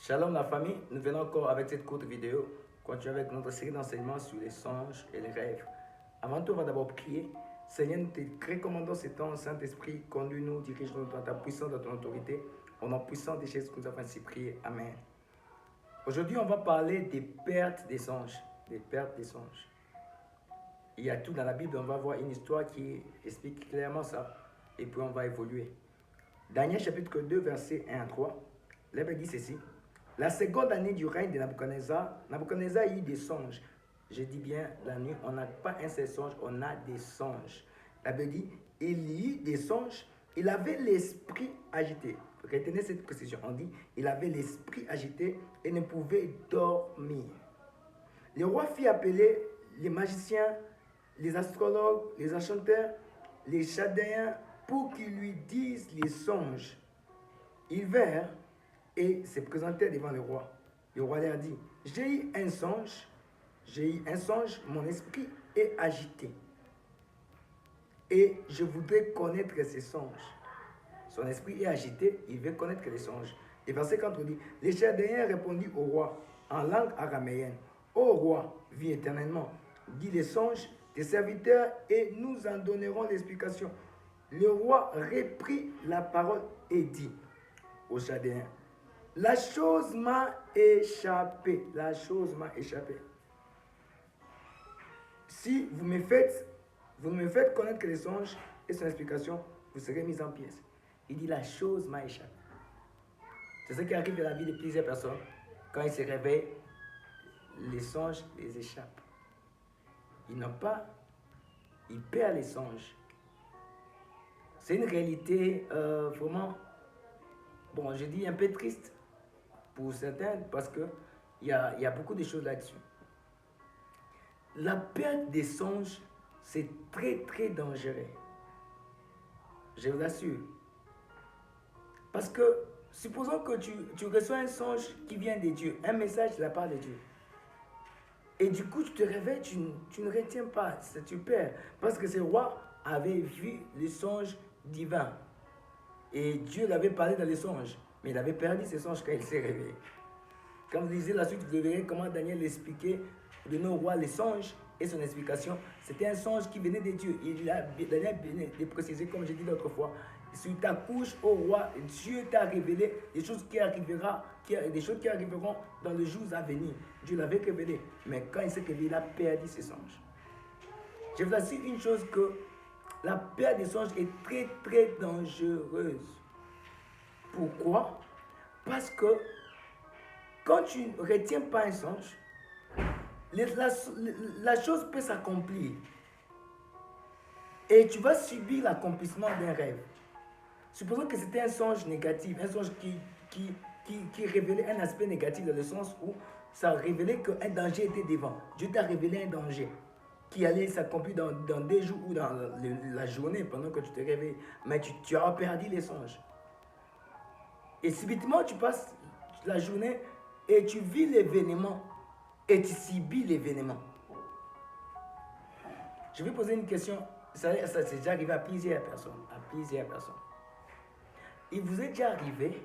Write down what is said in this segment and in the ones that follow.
Shalom la famille, nous venons encore avec cette courte vidéo, continuer avec notre série d'enseignements sur les songes et les rêves. Avant tout, on va d'abord prier. Seigneur, nous te recommandons ce temps, Saint-Esprit, conduis-nous, dirige-nous dans ta puissance, dans ton autorité, au nom puissant des choses que nous avons ainsi prié. Amen. Aujourd'hui, on va parler des pertes des songes. Des pertes des songes. Il y a tout dans la Bible, on va voir une histoire qui explique clairement ça, et puis on va évoluer. Daniel chapitre 2, versets 1 à 3, la Bible dit ceci. La seconde année du règne de Nabuchodonosor, Nabuchodonosor a eu des songes. Je dis bien la nuit, on n'a pas un seul songe, on a des songes. La Bible dit, il eut des songes, il avait l'esprit agité. Retenez cette précision, on dit, il avait l'esprit agité et ne pouvait dormir. Le roi fit appeler les magiciens, les astrologues, les enchanteurs, les chaldéens, pour qu'ils lui disent les songes. Ils vinrent et se présentèrent devant le roi. Le roi leur dit, j'ai eu un songe, mon esprit est agité. Et je voudrais connaître ces songes. Son esprit est agité, il veut connaître les songes. Et verset 4 dit, les chaldéens répondirent au roi en langue araméenne, ô roi, vis éternellement, dis les songes des serviteurs et nous en donnerons l'explication. Le roi reprit la parole et dit aux chaldéens, la chose m'a échappé. La chose m'a échappé. Si vous me faites connaître les songes et son explication, vous serez mis en pièces. Il dit la chose m'a échappé. C'est ce qui arrive dans la vie de plusieurs personnes. Quand ils se réveillent, les songes les échappent. Ils n'ont pas, ils perdent les songes. C'est une réalité vraiment, bon, je dis un peu triste pour certains parce qu'il y a beaucoup de choses là-dessus. La perte des songes, c'est très très dangereux. Je vous assure. Parce que, supposons que tu reçois un songe qui vient de Dieu, un message de la part de Dieu. Et du coup, tu te réveilles, tu ne retiens pas, tu perds. Parce que ce roi avait vu les songes divins. Et Dieu l'avait parlé dans les songes. Mais il avait perdu ses songes quand il s'est réveillé. Quand vous lisez la suite, vous verrez comment Daniel expliquait de nos rois les songes et son explication. C'était un songe qui venait de Dieu. Daniel venait de préciser, comme j'ai dit l'autre fois, sur ta couche, ô roi, Dieu t'a révélé des choses qui arriveront dans les jours à venir. Dieu l'avait révélé. Mais quand il s'est réveillé, il a perdu ses songes. Je vous assure une chose que la perte des songes est très très dangereuse. Pourquoi? Parce que quand tu ne retiens pas un songe, la chose peut s'accomplir. Et tu vas subir l'accomplissement d'un rêve. Supposons que c'était un songe négatif, un songe qui révélait un aspect négatif dans le sens où ça révélait qu'un danger était devant. Dieu t'a révélé un danger qui allait s'accomplir dans des jours ou dans la journée pendant que tu te réveilles. Mais tu as perdu les songes. Et subitement, tu passes la journée et tu vis l'événement et tu subis l'événement. Je vais poser une question. Ça c'est déjà arrivé à plusieurs personnes. Il vous est déjà arrivé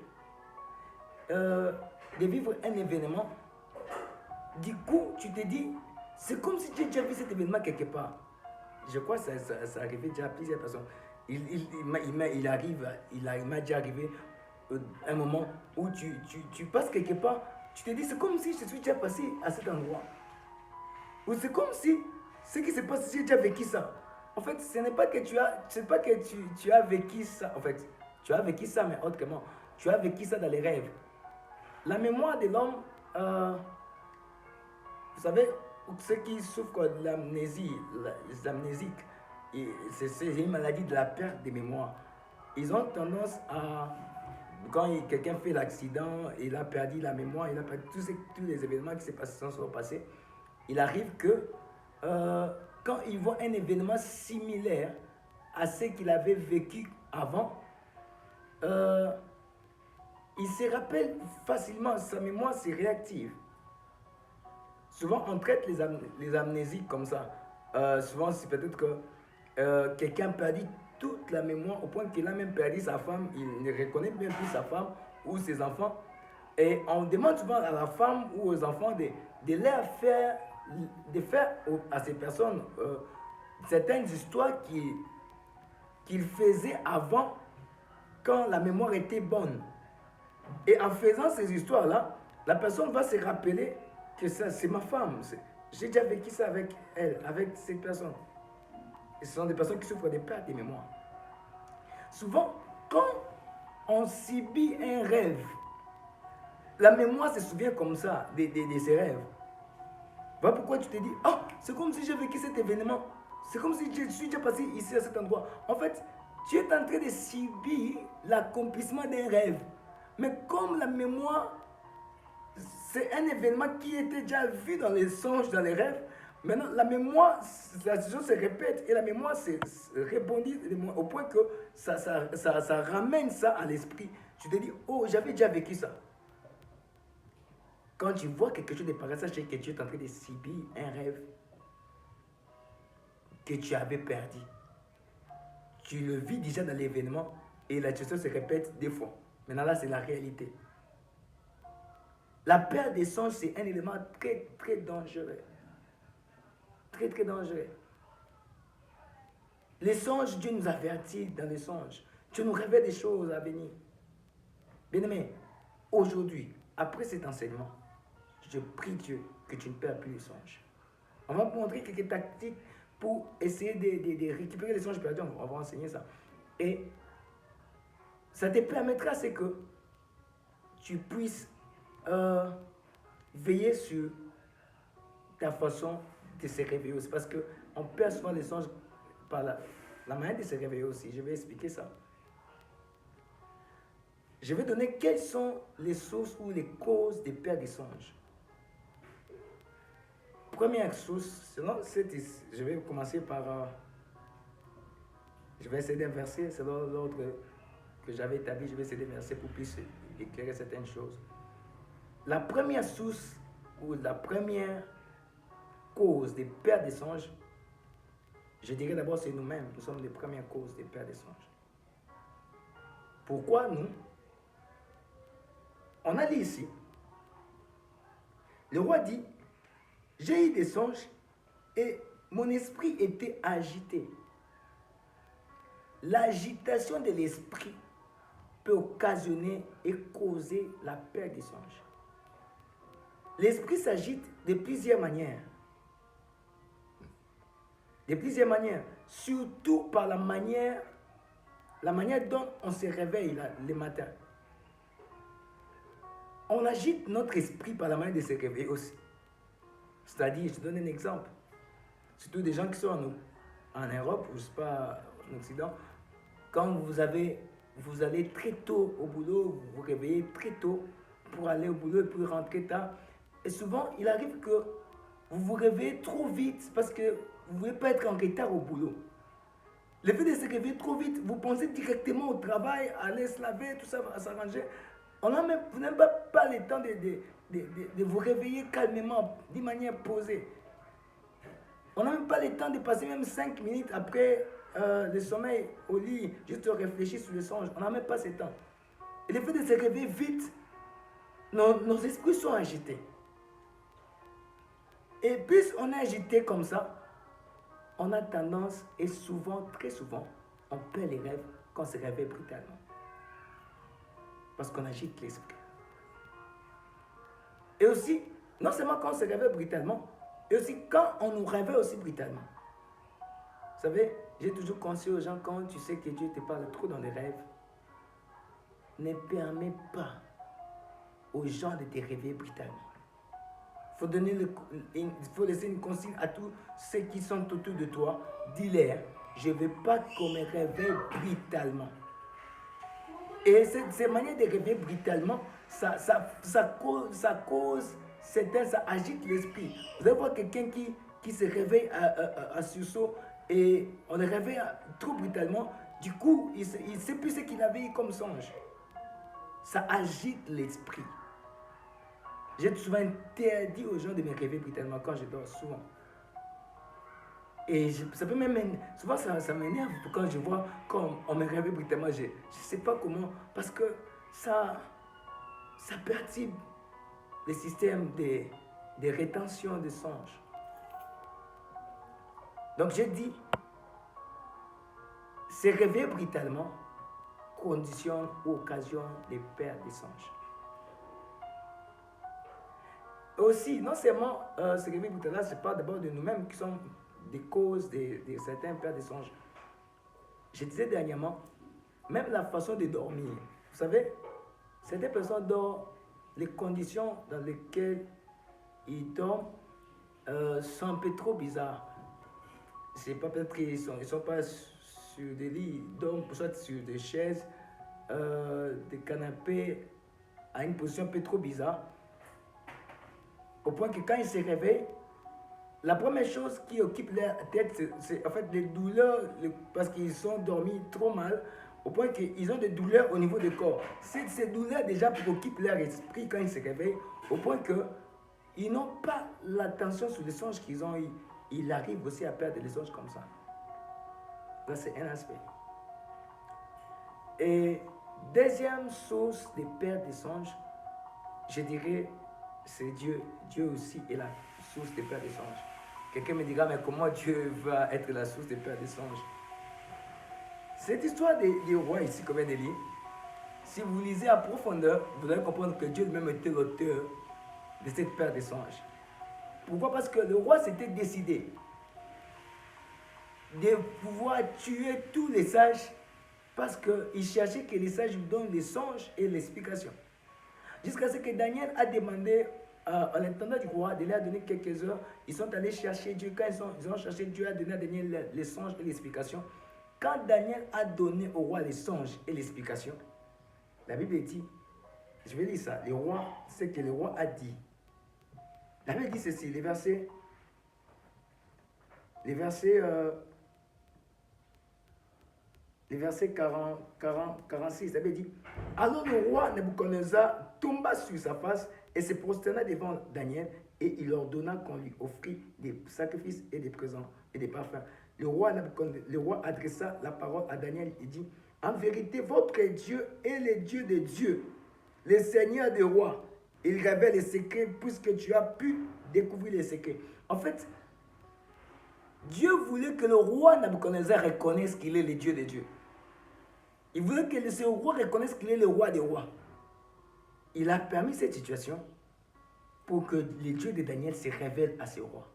de vivre un événement. Du coup, tu te dis, c'est comme si tu as déjà vu cet événement quelque part. Je crois que ça arrive déjà à plusieurs personnes. Il m'a déjà arrivé un moment où tu passes quelque part, tu te dis, c'est comme si je suis déjà passé à cet endroit. Ou c'est comme si ce qui se passe, j'ai déjà vécu ça. En fait, ce n'est pas que tu as vécu ça. En fait, tu as vécu ça, mais autrement. Tu as vécu ça dans les rêves. La mémoire de l'homme, vous savez, ceux qui souffrent de l'amnésie, les amnésiques, c'est une maladie de la perte de mémoire. Ils ont tendance à, quand quelqu'un fait l'accident, il a perdu la mémoire, il a perdu tous les événements qui se sont passés, il arrive que quand il voit un événement similaire à ce qu'il avait vécu avant, il se rappelle facilement, sa mémoire c'est réactive. Souvent on traite les amnésies comme ça. Souvent c'est peut-être que quelqu'un perdit toute la mémoire au point qu'il a même perdu sa femme, il ne reconnaît même plus sa femme ou ses enfants. Et on demande souvent à la femme ou aux enfants de leur faire, de faire à ces personnes certaines histoires qu'ils faisaient avant quand la mémoire était bonne. Et en faisant ces histoires-là, la personne va se rappeler que ça, c'est ma femme. J'ai déjà vécu ça avec elle, avec cette personne. Et ce sont des personnes qui souffrent des pertes de mémoire. Souvent, quand on subit un rêve, la mémoire se souvient comme ça de ses rêves. Voilà pourquoi tu te dis, oh, c'est comme si j'ai vécu cet événement. C'est comme si je suis déjà passé ici à cet endroit. En fait, tu es en train de subir l'accomplissement d'un rêve. Mais comme la mémoire, c'est un événement qui était déjà vu dans les songes, dans les rêves, maintenant la mémoire, la chose se répète et la mémoire se rebondit au point que ça ramène ça à l'esprit. Tu te dis, oh, j'avais déjà vécu ça. Quand tu vois quelque chose de pareil, sache que tu es en train de subir un rêve que tu avais perdu. Tu le vis déjà dans l'événement et la chose se répète des fois. Maintenant là, c'est la réalité. La perte des songes, c'est un élément très, très dangereux. Très, très dangereux. Les songes, Dieu nous avertit dans les songes. Dieu nous révèle des choses à venir. Bien-aimé, aujourd'hui, après cet enseignement, je prie Dieu que tu ne perds plus les songes. On va te montrer quelques tactiques pour essayer de récupérer les songes perdus. On va enseigner ça. Et ça te permettra, c'est que tu puisses veiller sur ta façon de se réveiller aussi. Parce qu'on perd souvent les songes par la manière de se réveiller aussi. Je vais expliquer ça. Je vais donner quelles sont les sources ou les causes des pertes des songes. Première source, je vais commencer par... je vais essayer d'inverser, c'est l'ordre que j'avais établi, je vais essayer d'inverser pour plus éclairer certaines choses. La première source ou la première cause des pertes des songes, je dirais d'abord c'est nous-mêmes, nous sommes les premières causes des pertes des songes. Pourquoi nous? On a lu ici, le roi dit, j'ai eu des songes et mon esprit était agité. L'agitation de l'esprit peut occasionner et causer la perte des songes. L'esprit s'agite de plusieurs manières. De plusieurs manières. Surtout par la manière dont on se réveille le matin. On agite notre esprit par la manière de se réveiller aussi. C'est-à-dire, je te donne un exemple. Surtout des gens qui sont en Europe, ou je ne sais pas, en Occident, quand vous allez très tôt au boulot, vous vous réveillez très tôt pour aller au boulot et pour rentrer tard. Et souvent, il arrive que vous vous réveillez trop vite parce que vous ne voulez pas être en retard au boulot. Le fait de se réveiller trop vite, vous pensez directement au travail, à aller se laver, tout ça va s'arranger. Vous n'avez pas le temps de vous réveiller calmement, d'une manière posée. On n'a même pas le temps de passer même 5 minutes après le sommeil au lit, juste réfléchir sur le songe. On n'a même pas ce temps. Et le fait de se réveiller vite, nos esprits sont agités. Et plus on est agité comme ça, on a tendance, et souvent, très souvent, on perd les rêves quand on se réveille brutalement. Parce qu'on agite l'esprit. Et aussi, non seulement quand on se réveille brutalement, et aussi quand on nous réveille aussi brutalement. Vous savez, j'ai toujours conseillé aux gens, quand tu sais que Dieu te parle trop dans les rêves, ne permets pas aux gens de te réveiller brutalement. Il faut laisser une consigne à tous ceux qui sont autour de toi. Dis-leur, je ne veux pas qu'on me réveille brutalement. Et ces manières de réveiller brutalement, ça cause, ça agite l'esprit. Vous allez voir quelqu'un qui se réveille à sursaut et on le réveille trop brutalement. Du coup, il ne sait plus ce qu'il avait eu comme songe. Ça agite l'esprit. J'ai souvent interdit aux gens de me réveiller brutalement quand je dors, souvent. Et ça peut même... Souvent, ça m'énerve quand je vois, quand on me réveille brutalement, je ne sais pas comment, parce que ça ça perturbe le système de rétention des songes. Donc je dis, se réveiller brutalement conditionne ou occasionne des pertes des songes. Aussi, non seulement se réveiller brutalement, c'est pas d'abord de nous-mêmes qui sont des causes de certains pertes des songes. Je disais dernièrement, même la façon de dormir. Vous savez, certaines personnes dorment, les conditions dans lesquelles ils dorment sont un peu trop bizarres. C'est pas peut-être qu'ils sont pas sur des lits, ils dorment soit sur des chaises, des canapés, à une position un peu trop bizarre. Au point que quand ils se réveillent, la première chose qui occupe leur tête, c'est en fait les douleurs, parce qu'ils sont dormis trop mal, au point qu'ils ont des douleurs au niveau du corps. Ces douleurs déjà préoccupent leur esprit quand ils se réveillent, au point qu'ils n'ont pas l'attention sur les songes qu'ils ont eu. Il arrive aussi à perdre les songes comme ça. Ça, c'est un aspect. Et deuxième source de perte des songes, je dirais, c'est Dieu. Dieu aussi est la source de perte des songes. Quelqu'un me dira, mais comment Dieu va être la source de perte des songes? Cette histoire des rois ici, comme elle dit, si vous lisez à profondeur, vous allez comprendre que Dieu lui-même était l'auteur de cette perte des songes. Pourquoi? Parce que le roi s'était décidé de pouvoir tuer tous les sages parce qu'il cherchait que les sages lui donnent les songes et l'explication. Jusqu'à ce que Daniel a demandé à l'intendant du roi de leur donner quelques heures. Ils sont allés chercher Dieu. Quand ils ont cherché Dieu, a donné à Daniel les songes et l'explication. Quand Daniel a donné au roi les songes et l'explication, la Bible dit, je vais lire ça, le roi, c'est que le roi a dit. La Bible dit ceci, les versets 46, la Bible dit, alors le roi Nebuchadnezzar tomba sur sa face et se prosterna devant Daniel et il ordonna qu'on lui offrit des sacrifices et des présents et des parfums. Le roi adressa la parole à Daniel et dit, en vérité, votre Dieu est le Dieu des dieux, le Seigneur des rois. Il révèle les secrets puisque tu as pu découvrir les secrets. En fait, Dieu voulait que le roi Nebuchadnezzar reconnaisse qu'il est le Dieu des dieux. Il voulait que ce roi reconnaisse qu'il est le roi des rois. Il a permis cette situation pour que le Dieu de Daniel se révèle à ce roi.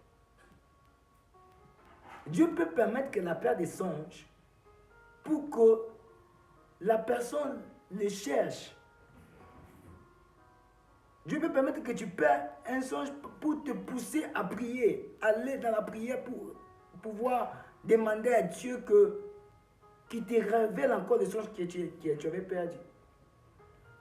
Dieu peut permettre que la perte des songes pour que la personne les cherche. Dieu peut permettre que tu perds un songe pour te pousser à prier, aller dans la prière pour pouvoir demander à Dieu qu'il te révèle encore les songes que tu avais perdus.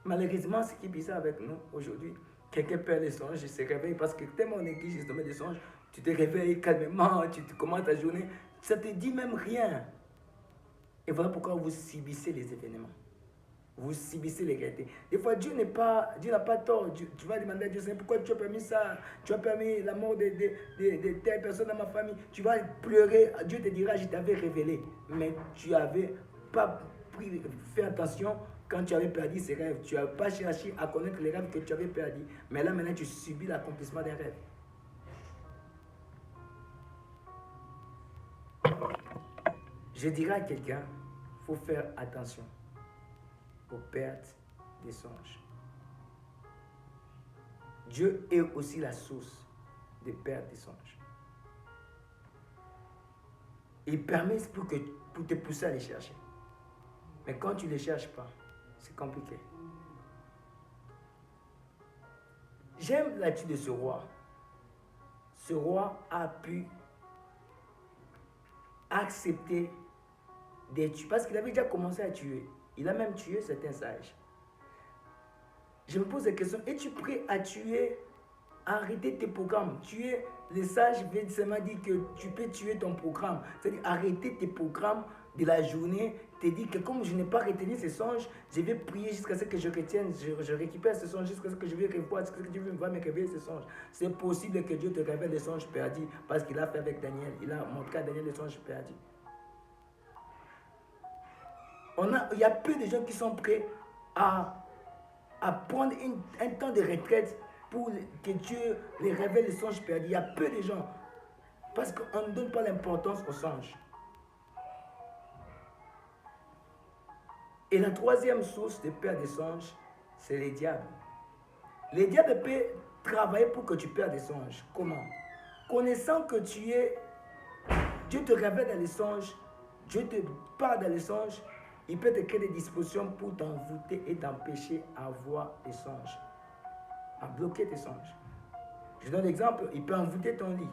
Malheureusement, ce qui est bizarre avec nous aujourd'hui, quelqu'un perd les songes, il se réveille parce que tellement on néglige justement des songes, tu te réveilles calmement, tu commences ta journée, ça ne te dit même rien. Et voilà pourquoi vous subissez les événements. Vous subissez les réalités. Des fois, Dieu n'a pas tort. Tu vas demander à Dieu, Seigneur, pourquoi tu as permis ça? Tu as permis la mort de telle personne dans ma famille. Tu vas pleurer. Dieu te dira, je t'avais révélé. Mais tu n'avais pas fait attention quand tu avais perdu ces rêves. Tu n'as pas cherché à connaître les rêves que tu avais perdus. Mais là, maintenant, tu subis l'accomplissement des rêves. Je dirais à quelqu'un, il faut faire attention aux pertes des songes. Dieu est aussi la source des pertes des songes. Il permet pour te pousser à les chercher. Mais quand tu ne les cherches pas, c'est compliqué. J'aime l'attitude de ce roi. Ce roi a pu accepter de tuer, parce qu'il avait déjà commencé à tuer. Il a même tué certains sages. Je me pose la question, es-tu prêt à tuer, à arrêter tes programmes? Tuer les sages veut seulement dire que tu peux tuer ton programme. C'est-à-dire arrêter tes programmes de la journée, te dire que comme je n'ai pas retenu ces songes, je vais prier jusqu'à ce que je retienne, je récupère ces songes, jusqu'à ce que je vais revoir, jusqu'à ce que Dieu va me révéler ces songes. C'est possible que Dieu te révèle les songes perdus, parce qu'il a fait avec Daniel. Il a montré à Daniel les songes perdus. Il y a peu de gens qui sont prêts à à prendre un temps de retraite pour que Dieu les révèle les songes perdus. Il y a peu de gens parce qu'on ne donne pas l'importance aux songes. Et la troisième source de perte des songes, c'est les diables. Les diables peuvent travailler pour que tu perdes des songes. Comment? Connaissant que tu es, Dieu te révèle dans les songes, Dieu te parle dans les songes, il peut te créer des dispositions pour t'envoûter et t'empêcher à voir les songes, à bloquer tes songes. Je donne l'exemple, il peut envoûter ton lit,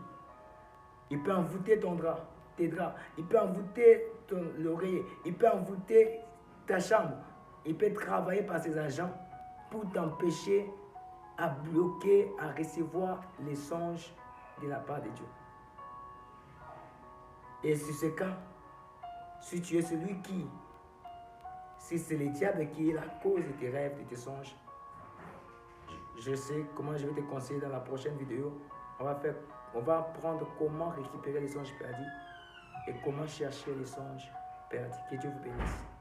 il peut envoûter ton drap, tes draps, il peut envoûter l'oreiller, il peut envoûter ta chambre, il peut travailler par ses agents pour t'empêcher à bloquer, à recevoir les songes de la part de Dieu. Et sur ce cas, si tu es celui qui, si c'est le diable qui est la cause de tes rêves, de tes songes, je sais comment je vais te conseiller dans la prochaine vidéo. On va apprendre comment récupérer les songes perdus et comment chercher les songes perdus. Que Dieu vous bénisse.